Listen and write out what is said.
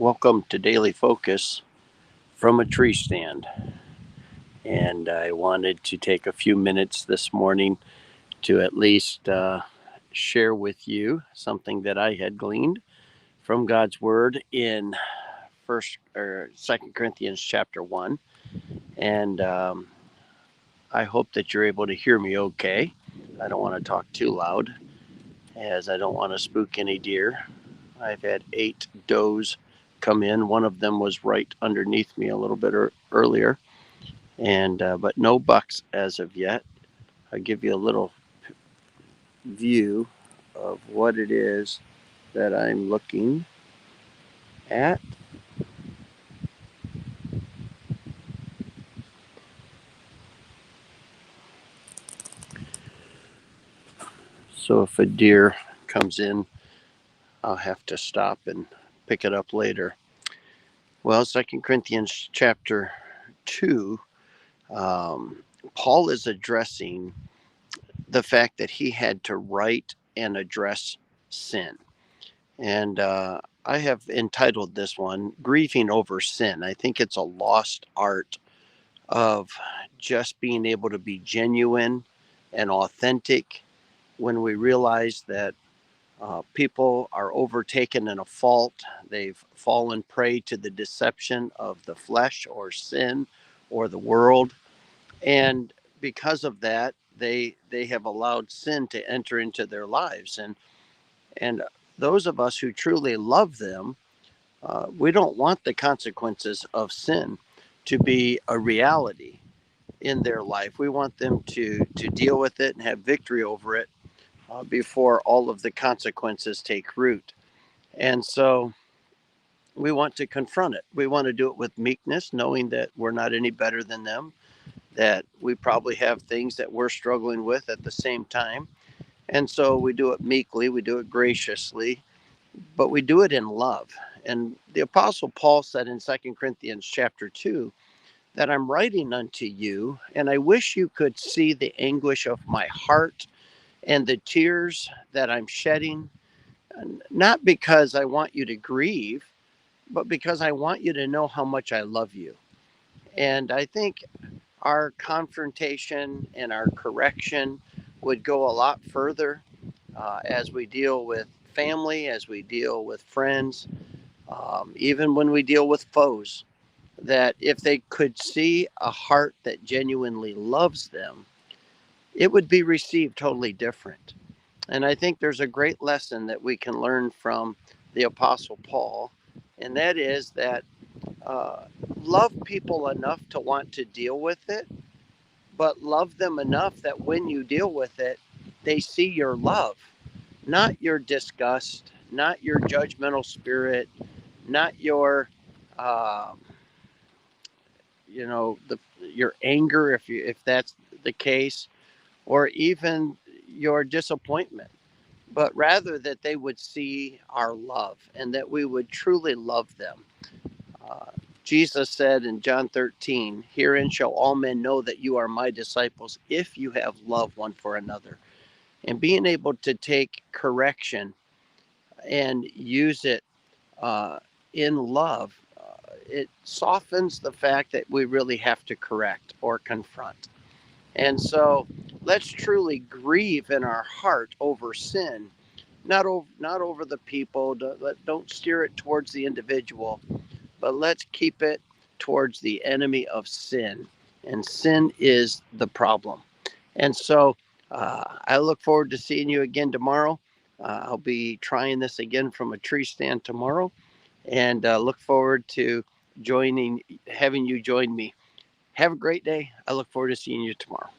Welcome to Daily Focus from a tree stand. And I wanted to take a few minutes this morning to at least share with you something that I had gleaned from God's Word in First or Second Corinthians chapter 1. And I hope that you're able to hear me okay. I don't want to talk too loud, as I don't want to spook any deer. I've had 8 does come in. One of them was right underneath me a little bit earlier, and but no bucks as of yet. I'll give you a little view of what it is that I'm looking at. So if a deer comes in, I'll have to stop and pick it up later. Well, Second Corinthians chapter 2, Paul is addressing the fact that he had to write and address sin. And I have entitled this one, Grieving Over Sin. I think it's a lost art of just being able to be genuine and authentic when we realize that people are overtaken in a fault. They've fallen prey to the deception of the flesh or sin or the world. And because of that, they have allowed sin to enter into their lives. And those of us who truly love them, we don't want the consequences of sin to be a reality in their life. We want them to deal with it and have victory over it before all of the consequences take root. And so we want to confront it. We want to do it with meekness, knowing that we're not any better than them, that we probably have things that we're struggling with at the same time. And so we do it meekly, we do it graciously, but we do it in love. And the Apostle Paul said in Second Corinthians chapter 2 that I'm writing unto you, and I wish you could see the anguish of my heart and the tears that I'm shedding, not because I want you to grieve, but because I want you to know how much I love you. And I think our confrontation and our correction would go a lot further as we deal with family, as we deal with friends, even when we deal with foes, that if they could see a heart that genuinely loves them, it would be received totally different. And I think there's a great lesson that we can learn from the Apostle Paul, and that is that uh, love people enough to want to deal with it, but love them enough that when you deal with it, they see your love, not your disgust, not your judgmental spirit, not your, uh, your anger, if that's the case, or even your disappointment, but rather that they would see our love and that we would truly love them. Uh, Jesus said in John 13, "Herein shall all men know that you are my disciples if you have love one for another." And being able to take correction and use it uh, in love, it softens the fact that we really have to correct or confront. And so let's truly grieve in our heart over sin, not over the people. Don't steer it towards the individual, but let's keep it towards the enemy of sin. And sin is the problem. And so I look forward to seeing you again tomorrow. I'll be trying this again from a tree stand tomorrow, and look forward to having you join me. Have a great day. I look forward to seeing you tomorrow.